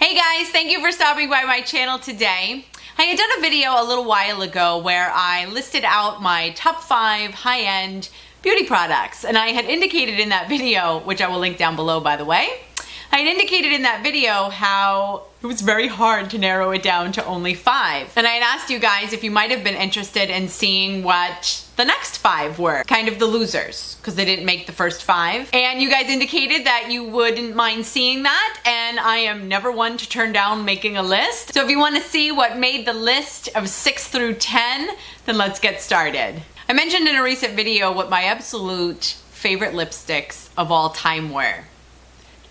Hey guys, thank you for stopping by my channel today. I had done a video a little while ago where I listed out my top 5 high-end beauty products, and I had indicated in that video, which I will link down below by the way, I had indicated in that video how it was very hard to narrow it down to only 5. And I had asked you guys if you might have been interested in seeing what the next 5 were. Kind of the losers, because they didn't make the first 5. And you guys indicated that you wouldn't mind seeing that, and I am never one to turn down making a list. So if you want to see what made the list of 6 through 10, then let's get started. I mentioned in a recent video what my absolute favorite lipsticks of all time were.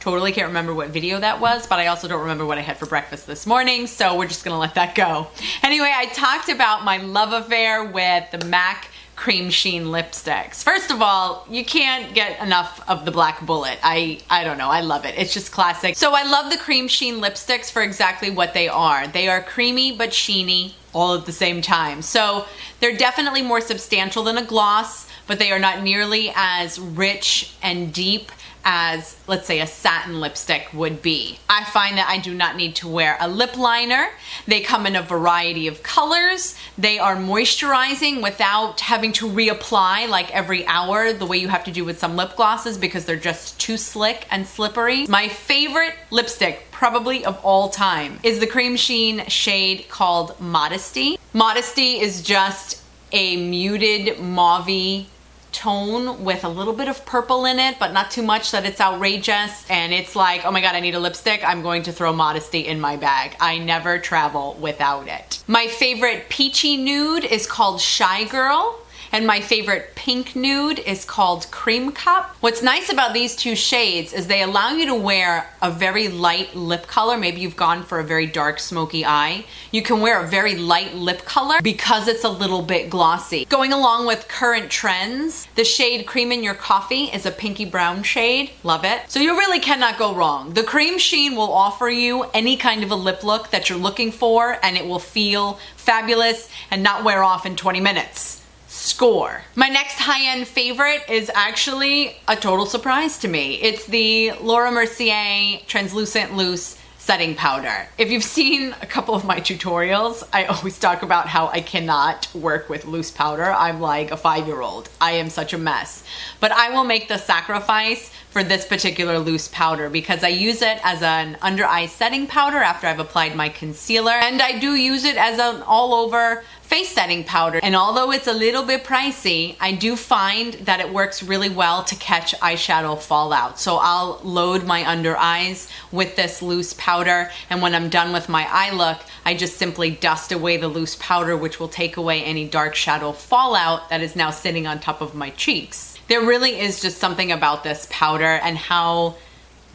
Totally can't remember what video that was, but I also don't remember what I had for breakfast this morning, so we're just gonna let that go. Anyway, I talked about my love affair with the MAC Cremesheen lipsticks. First of all, you can't get enough of the Black Bullet. I don't know, I love it. It's just classic. So I love the Cremesheen lipsticks for exactly what they are. They are creamy but sheeny all at the same time. So they're definitely more substantial than a gloss, but they are not nearly as rich and deep as, let's say, a satin lipstick would be. I find that I do not need to wear a lip liner. They come in a variety of colors. They are moisturizing without having to reapply like every hour the way you have to do with some lip glosses because they're just too slick and slippery. My favorite lipstick probably of all time is the Cremesheen shade called Modesty. Modesty is just a muted mauve-y tone with a little bit of purple in it, but not too much that it's outrageous. And it's like, oh my god, I need a lipstick. I'm going to throw Modesty in my bag. I never travel without it. My favorite peachy nude is called Shy Girl. And my favorite pink nude is called Cream Cup. What's nice about these two shades is they allow you to wear a very light lip color. Maybe you've gone for a very dark smoky eye. You can wear a very light lip color because it's a little bit glossy. Going along with current trends, the shade Cream in Your Coffee is a pinky brown shade. Love it. So you really cannot go wrong. The Cremesheen will offer you any kind of a lip look that you're looking for, and it will feel fabulous and not wear off in 20 minutes. Score. My next high-end favorite is actually a total surprise to me. It's the Laura Mercier Translucent Loose Setting Powder. If you've seen a couple of my tutorials, I always talk about how I cannot work with loose powder. I'm like a 5-year-old. I am such a mess. But I will make the sacrifice for this particular loose powder because I use it as an under eye setting powder after I've applied my concealer, and I do use it as an all over face setting powder. And although it's a little bit pricey, I do find that it works really well to catch eyeshadow fallout. So I'll load my under eyes with this loose powder, and when I'm done with my eye look, I just simply dust away the loose powder, which will take away any dark shadow fallout that is now sitting on top of my cheeks. There really is just something about this powder and how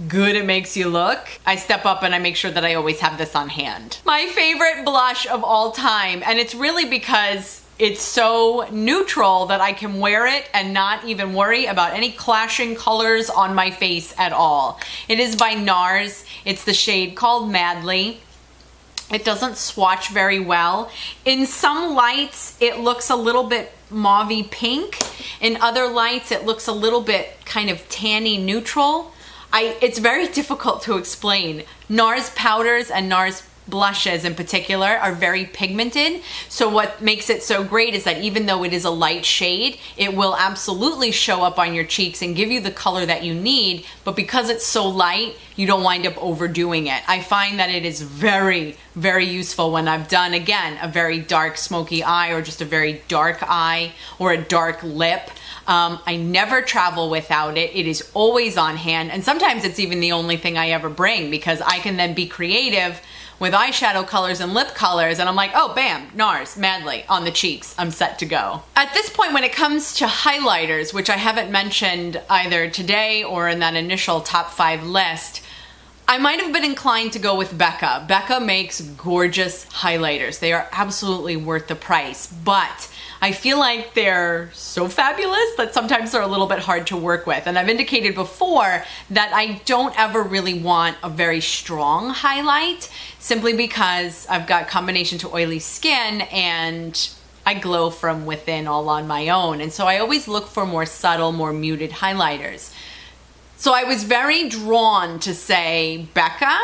good it makes you look. I step up and I make sure that I always have this on hand. My favorite blush of all time, and it's really because it's so neutral that I can wear it and not even worry about any clashing colors on my face at all. It is by Nars. It's the shade called Madly. It doesn't swatch very well. In some lights, it looks a little bit mauve-y pink. In other lights, it looks a little bit kind of tanny neutral. It's very difficult to explain. Nars powders and Nars blushes in particular are very pigmented. So what makes it so great is that even though it is a light shade, it will absolutely show up on your cheeks and give you the color that you need. But because it's so light, you don't wind up overdoing it. I find that it is very, very useful when I've done, again, a very dark smoky eye or just a very dark eye or a dark lip. I never travel without it. It is always on hand, and sometimes it's even the only thing I ever bring because I can then be creative with eyeshadow colors and lip colors, and I'm like, oh bam, Nars, Madly, on the cheeks, I'm set to go. At this point, when it comes to highlighters, which I haven't mentioned either today or in that initial top 5 list, I might have been inclined to go with Becca. Becca makes gorgeous highlighters. They are absolutely worth the price, but I feel like they're so fabulous that sometimes they're a little bit hard to work with. And I've indicated before that I don't ever really want a very strong highlight simply because I've got combination to oily skin and I glow from within all on my own. And so I always look for more subtle, more muted highlighters. So I was very drawn to say Becca,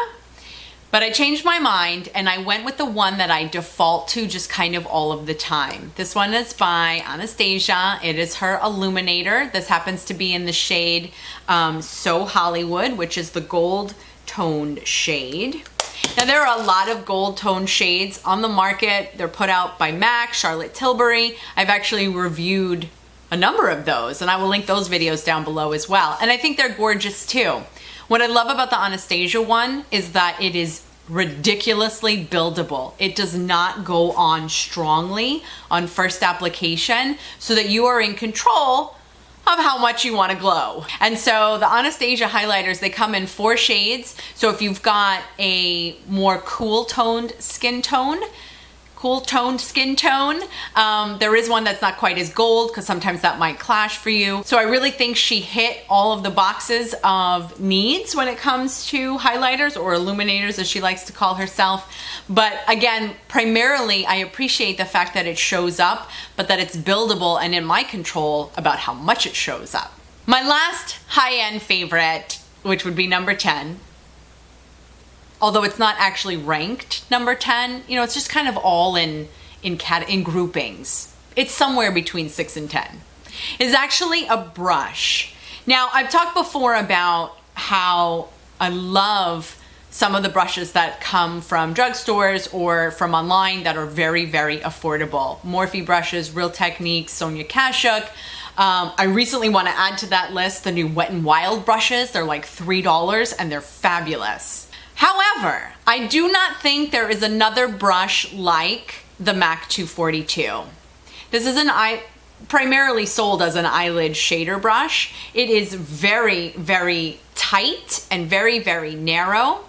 But I changed my mind and I went with the one that I default to just kind of all of the time. This one is by Anastasia. It is her Illuminator. This happens to be in the shade So Hollywood, which is the gold toned shade. Now there are a lot of gold toned shades on the market. They're put out by MAC, Charlotte Tilbury. I've actually reviewed a number of those and I will link those videos down below as well. And I think they're gorgeous too. What I love about the Anastasia one is that it is ridiculously buildable. It does not go on strongly on first application so that you are in control of how much you want to glow. And so the Anastasia highlighters, they come in 4 shades. So if you've got a more cool toned skin tone, there is one that's not quite as gold because sometimes that might clash for you. So I really think she hit all of the boxes of needs when it comes to highlighters, or illuminators as she likes to call herself. But again, primarily I appreciate the fact that it shows up, but that it's buildable and in my control about how much it shows up. My last high-end favorite, which would be number 10, although it's not actually ranked number 10, you know, it's just kind of all in groupings. It's somewhere between 6 and 10. Is actually a brush. Now, I've talked before about how I love some of the brushes that come from drugstores or from online that are very, very affordable. Morphe brushes, Real Techniques, Sonia Kashuk. I recently want to add to that list the new Wet n Wild brushes. They're like $3 and they're fabulous. However, I do not think there is another brush like the MAC 242. This is primarily sold as an eyelid shader brush. It is very, very tight and very, very narrow.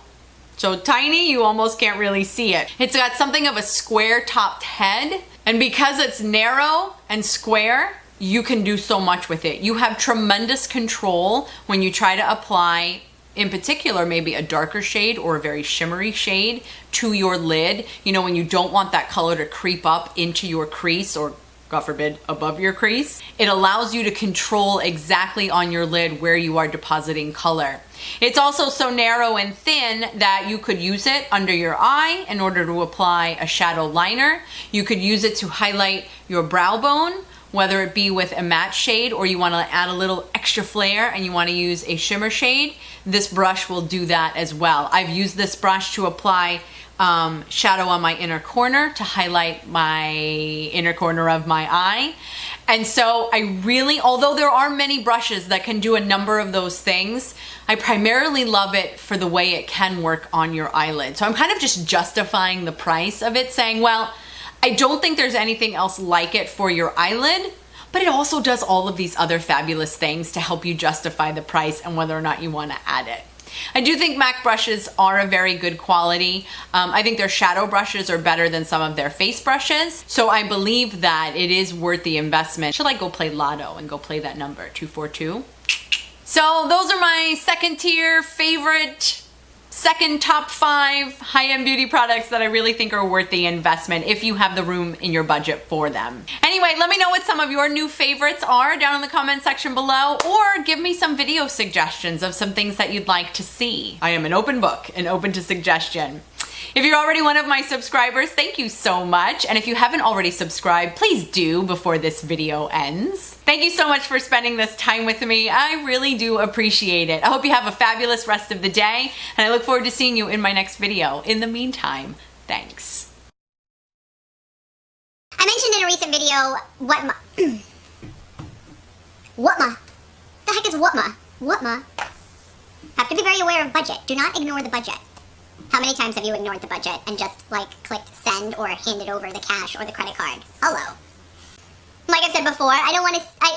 So tiny, you almost can't really see it. It's got something of a square topped head, and because it's narrow and square, you can do so much with it. You have tremendous control when you try to apply, in particular, maybe a darker shade or a very shimmery shade to your lid. You know, when you don't want that color to creep up into your crease or, God forbid, above your crease. It allows you to control exactly on your lid where you are depositing color. It's also so narrow and thin that you could use it under your eye in order to apply a shadow liner. You could use it to highlight your brow bone, whether it be with a matte shade or you want to add a little extra flair and you want to use a shimmer shade. This brush will do that as well. I've used this brush to apply shadow on my inner corner to highlight my inner corner of my eye. And so I really, although there are many brushes that can do a number of those things, I primarily love it for the way it can work on your eyelid. So I'm kind of just justifying the price of it, saying, well, I don't think there's anything else like it for your eyelid, but it also does all of these other fabulous things to help you justify the price and whether or not you want to add it. I do think MAC brushes are a very good quality. I think their shadow brushes are better than some of their face brushes. So I believe that it is worth the investment. Should I go play Lotto and go play that number, 242? So those are my second tier favorite, second top 5 high-end beauty products that I really think are worth the investment if you have the room in your budget for them. Anyway, let me know what some of your new favorites are down in the comment section below, or give me some video suggestions of some things that you'd like to see. I am an open book and open to suggestion. If you're already one of my subscribers, thank you so much. And if you haven't already subscribed, please do before this video ends. Thank you so much for spending this time with me. I really do appreciate it. I hope you have a fabulous rest of the day, and I look forward to seeing you in my next video. In the meantime, thanks. I mentioned in a recent video, Whatma? The heck is Whatma? Whatma? Have to be very aware of budget. Do not ignore the budget. How many times have you ignored the budget and just like clicked send or handed over the cash or the credit card? Hello. Like I said before, I don't want to, I